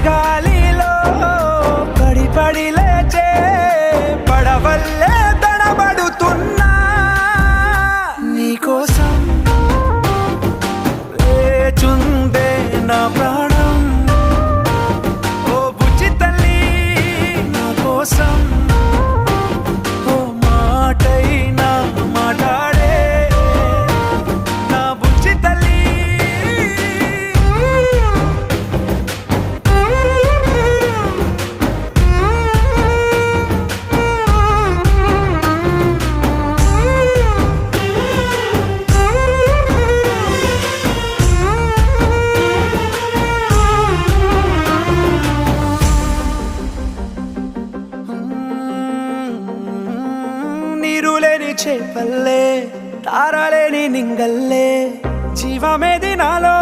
గాలిలో పడి పడి లేచే పడవల్లే తడబడుతున్నా నీకోసం లేచుందే నా ప్రాణం ఓ బుజ్జి తల్లి నా కోసం ఓ మాటైనా మాట్లాడే నా బుజ్జి తల్లి నీరులేని చేపల్లే తారలేని నింగల్లే జీవమేది నాలో